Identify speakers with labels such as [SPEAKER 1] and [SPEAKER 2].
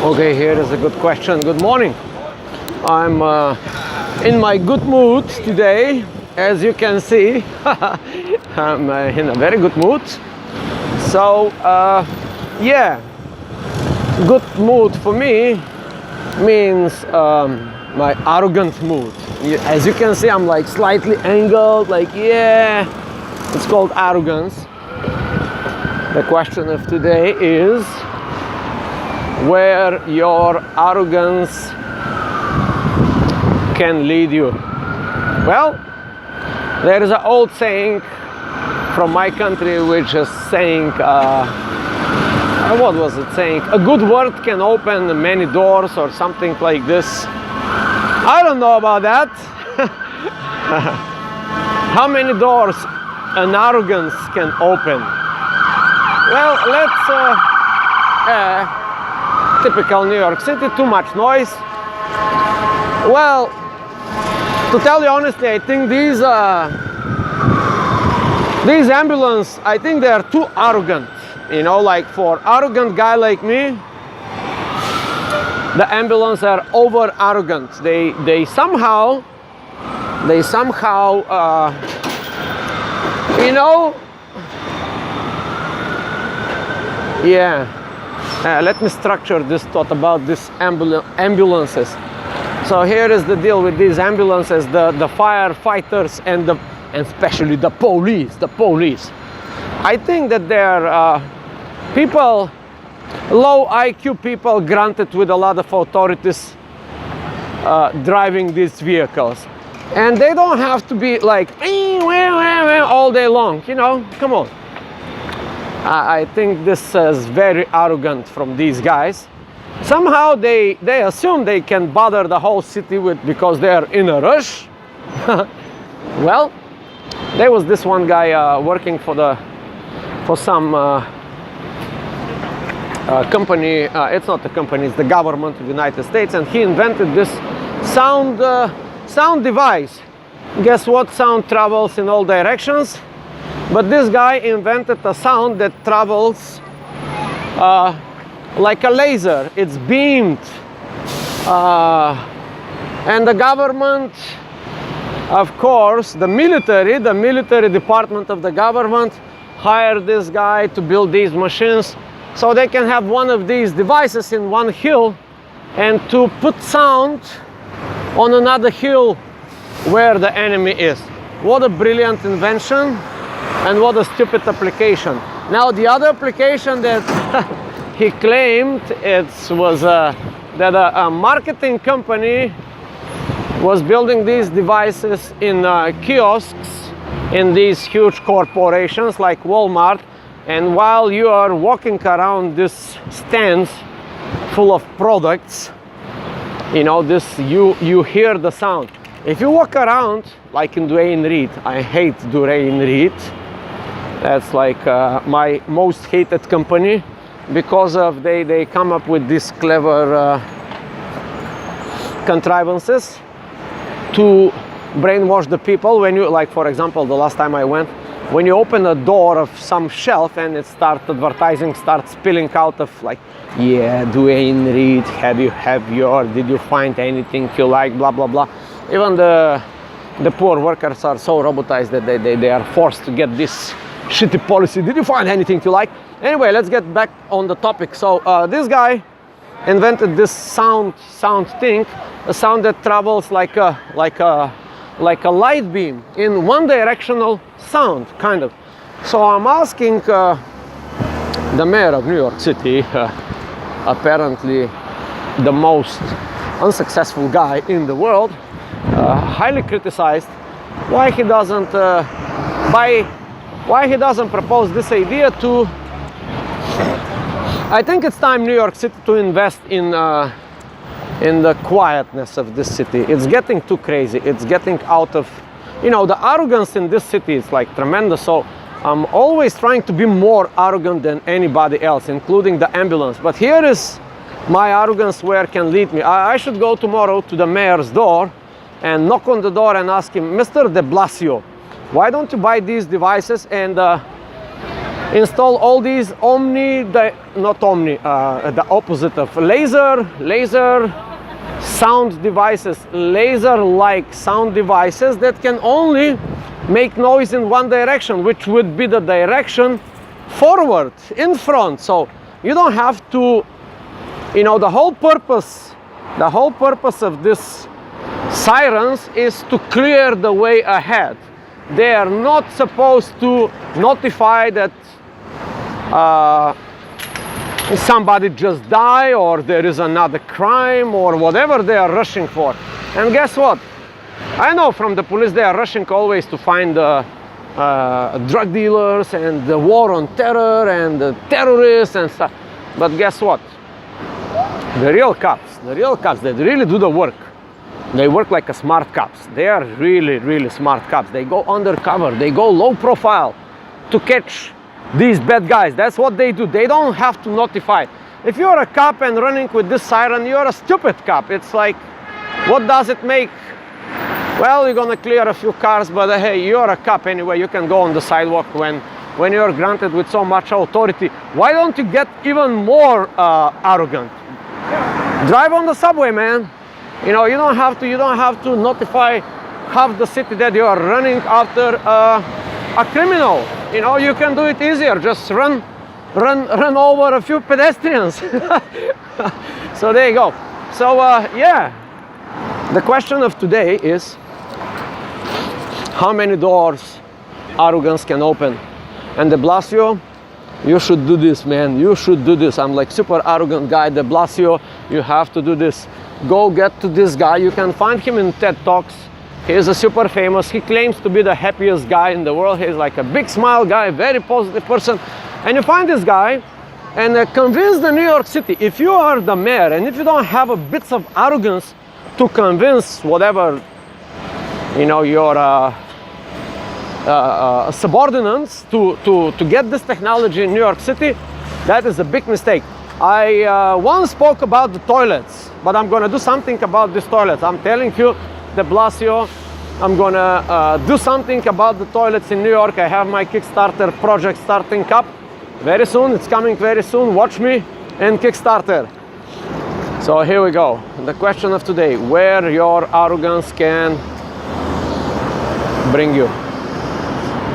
[SPEAKER 1] Okay, here is a good question. Good morning. I'm in my good mood today. As you can see, I'm in a very good mood. So, yeah, good mood for me means my arrogant mood. As you can see, I'm like slightly angled, like, yeah, it's called arrogance. The question of today is where your arrogance can lead you. Well, there is an old saying from my country which is saying, what was it saying? A good word can open many doors or something like this. I don't know about that. How many doors an arrogance can open? Well, let's typical New York City, too much noise. Well, to tell you honestly, I think these ambulance, I think they are too arrogant. You know, like for arrogant guy like me, the ambulance are over arrogant. They somehow, you know, yeah. Let me structure this thought about these ambulances. So here is the deal with these ambulances, the firefighters and especially the police. I think that they're people, low IQ people granted with a lot of authorities driving these vehicles. And they don't have to be like all day long, you know, come on. I think this is very arrogant from these guys. Somehow they assume they can bother the whole city because they are in a rush. Well, there was this one guy working for some company. It's not a company, it's the government of the United States, and he invented this sound device. Guess what? Sound travels in all directions. But this guy invented a sound that travels like a laser. It's beamed. And the government, of course, the military department of the government hired this guy to build these machines so they can have one of these devices in one hill and to put sound on another hill where the enemy is. What a brilliant invention. And what a stupid application. Now the other application that he claimed was that a marketing company was building these devices in kiosks in these huge corporations like Walmart, and while you are walking around this stands full of products, you know, you hear the sound. If you walk around like in Duane Reade, I hate Duane Reade. That's like my most hated company because of they come up with these clever contrivances to brainwash the people. When you, like for example, the last time I went, when you open a door of some shelf and it starts advertising, starts spilling out of like, yeah, Duane Reade, did you find anything you like, blah blah blah. Even the poor workers are so robotized that they are forced to get this shitty policy. Did you find anything you like? Anyway, let's get back on the topic. So this guy invented this sound thing, a sound that travels like a light beam in one directional sound, kind of. So I'm asking the mayor of New York City, apparently the most unsuccessful guy in the world, highly criticized, why he doesn't propose this idea to. I think it's time New York City to invest in the quietness of this city. It's getting too crazy. It's getting out of, you know, the arrogance in this city is like tremendous. So I'm always trying to be more arrogant than anybody else, including the ambulance. But here is my arrogance where it can lead me. I should go tomorrow to the mayor's door and knock on the door and ask him, Mr. de Blasio, why don't you buy these devices and Install all these the opposite of laser sound devices, laser-like sound devices that can only make noise in one direction, which would be the direction forward, in front. So you don't have to, you know, the whole purpose of this sirens is to clear the way ahead. They are not supposed to notify that somebody just died or there is another crime or whatever they are rushing for. And guess what? I know from the police they are rushing always to find drug dealers and the war on terror and the terrorists and stuff. But guess what? The real cops, that really do the work, they work like a smart cops. They are really, really smart cops. They go undercover, they go low profile to catch these bad guys. That's what they do. They don't have to notify. If you're a cop and running with this siren, you're a stupid cop. It's like, what does it make? Well, you're gonna clear a few cars, but hey, you're a cop anyway. You can go on the sidewalk when you're granted with so much authority. Why don't you get even more arrogant? Drive on the subway, man. You know, you don't have to notify half the city that you are running after a criminal. You know, you can do it easier. Just run over a few pedestrians. So there you go. So yeah, the question of today is, how many doors arrogance can open? And de Blasio, you should do this, man. You should do this. I'm like super arrogant guy. De Blasio, you have to do this. Go get to this guy. You can find him in TED Talks. He's a super famous. He claims to be the happiest guy in the world. He's like a big smile guy, very positive person. And you find this guy and convince the New York City. If you are the mayor and if you don't have a bit of arrogance to convince whatever, you know, your subordinates to get this technology in New York City, that is a big mistake. I once spoke about the toilets, but I'm gonna do something about these toilets. I'm telling you, de Blasio, I'm gonna do something about the toilets in New York. I have my Kickstarter project starting up very soon. It's coming very soon. Watch me in Kickstarter. So here we go. The question of today: where your arrogance can bring you.